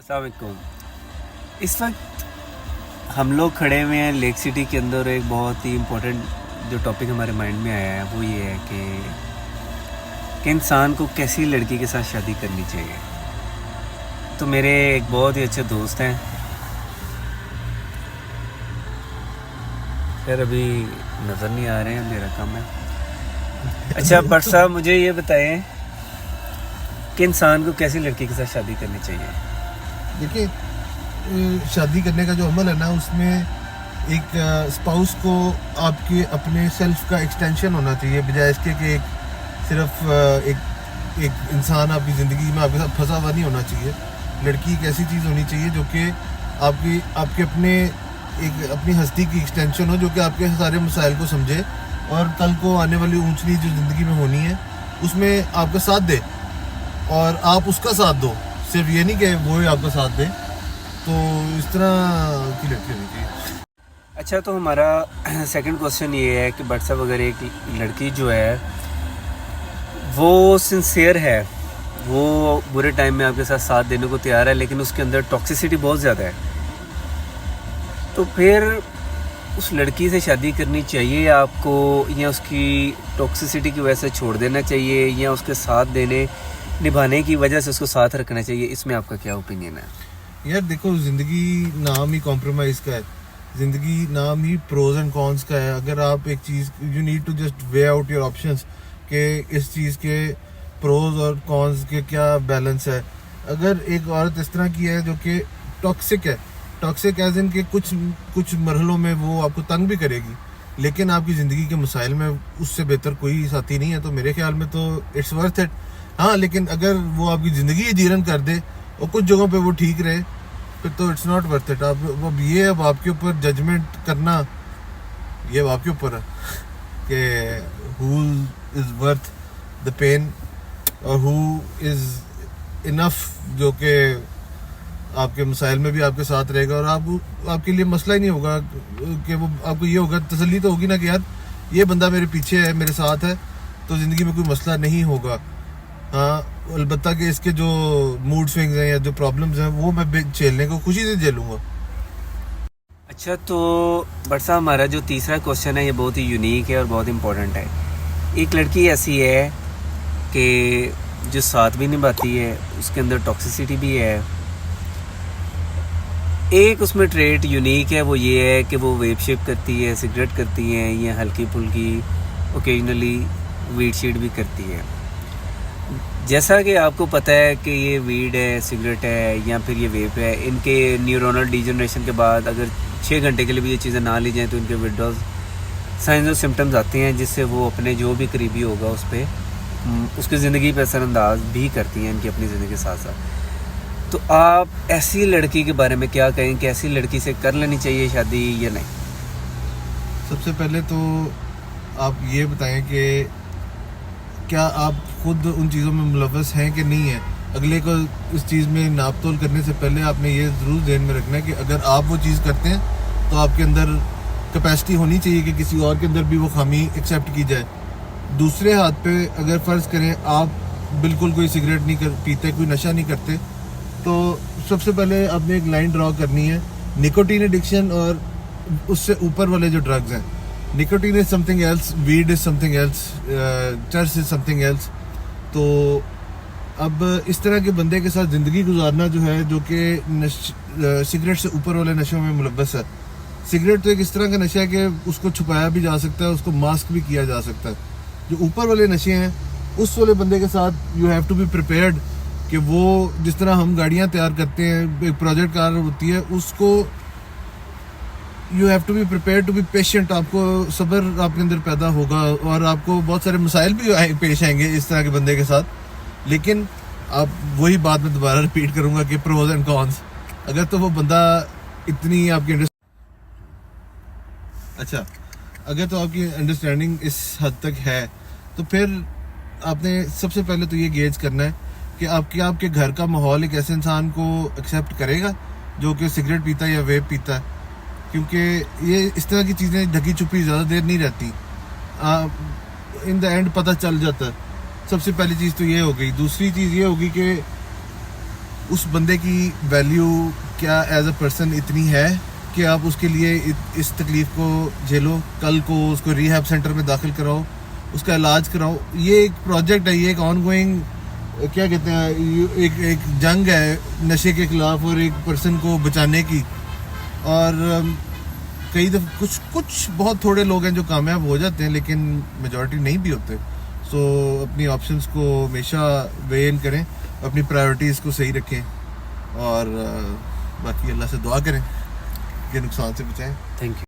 अस्सलाम वालेकुम। इस वक्त हम लोग खड़े हुए हैं लेक सिटी के अंदर। एक बहुत ही इम्पोर्टेंट जो टॉपिक हमारे माइंड में आया है वो ये है कि इंसान को कैसी लड़की के साथ शादी करनी चाहिए। तो मेरे एक बहुत ही अच्छे दोस्त हैं, खैर अभी नज़र नहीं आ रहे हैं, मेरा काम है। अच्छा भट्ट साहब, मुझे ये बताएं कि इंसान को कैसी लड़की के साथ शादी करनी चाहिए। देखिए, शादी करने का जो अमल है ना, उसमें एक स्पाउस को आपके अपने सेल्फ का एक्सटेंशन होना चाहिए, बजाय इसके कि सिर्फ एक इंसान आपकी ज़िंदगी में आपके साथ फंसा हुआ नहीं होना चाहिए। लड़की एक ऐसी चीज़ होनी चाहिए जो कि आपके अपनी हस्ती की एक्सटेंशन हो, जो कि आपके सारे मसाइल को समझे और कल को आने वाली ऊंच नीच जो ज़िंदगी में होनी है उसमें आपका साथ दे और आप उसका साथ दो। सिर्फ ये नहीं कि वो ही आपका साथ दे। तो इस तरह की लड़की होनी चाहिए। अच्छा, तो हमारा सेकंड क्वेश्चन ये है कि भट्ट साहब, अगर एक लड़की जो है वो सिंसियर है, वो बुरे टाइम में आपके साथ साथ देने को तैयार है, लेकिन उसके अंदर टॉक्सिसिटी बहुत ज़्यादा है, तो फिर उस लड़की से शादी करनी चाहिए आपको, या उसकी टॉक्सिसिटी की वजह से छोड़ देना चाहिए, या उसके साथ निभाने की वजह से उसको साथ रखना चाहिए? इसमें आपका क्या ओपिनियन है? यार देखो, ज़िंदगी नाम ही कॉम्प्रोमाइज़ का है, ज़िंदगी नाम ही प्रोज एंड कॉन्स का है। अगर आप एक चीज़, you need to just weigh out your options कि इस चीज़ के प्रोज और कॉन्स के क्या बैलेंस है। अगर एक औरत इस तरह की है जो कि टॉक्सिक है, टॉक्सिक एज इन के कुछ मरहलों में वो आपको तंग भी करेगी, लेकिन आपकी ज़िंदगी के मसाइल में उससे बेहतर कोई साथी नहीं है, तो मेरे ख्याल में तो इट्स वर्थ इट। हाँ, लेकिन अगर वो आपकी ज़िंदगी जीरन कर दे और कुछ जगहों पे वो ठीक रहे, फिर तो इट्स नॉट वर्थ इट। अब आपके ऊपर जजमेंट करना, ये अब आपके ऊपर है कि who is worth the pain और हु इज़ इनफ, जो कि आपके मसाइल में भी आपके साथ रहेगा और आपके लिए मसला ही नहीं होगा कि वो आपको ये होगा, तसल्ली तो होगी ना कि यार ये बंदा मेरे पीछे है, मेरे साथ है, तो ज़िंदगी में कोई मसला नहीं होगा। हाँ, अलबत्ता कि इसके जो मूड स्विंग्स हैं या जो प्रॉब्लम्स हैं वो मैं झेलने को खुशी से झेलूँगा। अच्छा, तो भट्ट साहब, हमारा जो तीसरा क्वेश्चन है ये बहुत ही यूनिक है और बहुत इम्पोर्टेंट है। एक लड़की ऐसी है कि जो साथ भी निभाती है, उसके अंदर टॉक्सिसिटी भी है, एक उसमें ट्रेट यूनिक है, वो ये है कि वो वेप शेप करती है, सिगरेट करती है, या हल्की फुल्की ओकेजनली वीड शीड भी करती है। जैसा कि आपको पता है कि ये वीड है, सिगरेट है, या फिर ये वेप है, इनके न्यूरोनल डिजनरेशन के बाद अगर 6 घंटे के लिए भी ये चीज़ें ना ली जाएँ तो इनके विड्रॉल साइंस और सिम्टम्स आते हैं, जिससे वो अपने जो भी करीबी होगा उस पर उसकी ज़िंदगी पर असरअंदाज भी करती हैं, इनकी अपनी ज़िंदगी के साथ साथ। तो आप ऐसी लड़की के बारे में क्या कहें कि ऐसी लड़की से कर लेनी चाहिए शादी या नहीं? सबसे पहले तो आप ये बताएं कि क्या आप खुद उन चीज़ों में मुलव्वस हैं कि नहीं है। अगले को इस चीज़ में नाप तोल करने से पहले आपने ये ज़रूर ध्यान में रखना है कि अगर आप वो चीज़ करते हैं तो आपके अंदर कैपेसिटी होनी चाहिए कि किसी और के अंदर भी वो खामी एक्सेप्ट की जाए। दूसरे हाथ पे अगर फ़र्ज़ करें आप बिल्कुल कोई सिगरेट नहीं पीते, कोई नशा नहीं करते, तो सबसे पहले आपने एक लाइन ड्रॉ करनी है निकोटीन एडिक्शन और उससे ऊपर वाले जो ड्रग्स हैं। Nicotine is something else, weed is something else, church is something else. तो अब इस तरह के बंदे के साथ ज़िंदगी गुजारना जो है, जो कि सिगरेट से ऊपर वाले नशों में मुलव्वस है। सिगरेट तो एक इस तरह का नशा है कि उसको छुपाया भी जा सकता है, उसको मास्क भी किया जा सकता है। जो ऊपर वाले नशे हैं, उस वाले बंदे के साथ you have to be prepared कि वो जिस तरह हम गाड़ियाँ तैयार करते हैं, एक प्रोजेक्ट कार होती है, उसको you have to be prepare to be patient. आपको सब्र आपके अंदर पैदा होगा और आपको बहुत सारे मसाइल भी पेश आएंगे इस तरह के बंदे के साथ। लेकिन आप वही बात मैं दोबारा रिपीट करूंगा कि प्रोज एंड कॉन्स। अगर तो वो बंदा इतनी आपकी अगर तो आपकी अंडरस्टैंडिंग इस हद तक है, तो फिर आपने सबसे पहले तो ये गेज करना है कि आपके घर का माहौल एक ऐसे इंसान को एक्सेप्ट करेगा जो कि सिगरेट पीता है या वेप पीता है, क्योंकि ये इस तरह की चीज़ें ढकी छुपी ज़्यादा देर नहीं रहती, इन द एंड पता चल जाता है। सबसे पहली चीज़ तो ये हो गई। दूसरी चीज़ ये होगी कि उस बंदे की वैल्यू क्या एज अ पर्सन इतनी है कि आप उसके लिए इस तकलीफ को झेलो, कल को उसको रिहैब सेंटर में दाखिल कराओ, उसका इलाज कराओ। ये एक प्रोजेक्ट है, ये एक ऑनगोइंग क्या कहते हैं, एक जंग है नशे के खिलाफ और एक पर्सन को बचाने की। और कई दफ़ा कुछ बहुत थोड़े लोग हैं जो कामयाब हो जाते हैं, लेकिन मेजॉरिटी नहीं भी होते। सो अपनी ऑप्शंस को हमेशा वे इन करें, अपनी प्रायोरिटीज़ को सही रखें और बाकी अल्लाह से दुआ करें कि नुकसान से बचाएं। Thank you.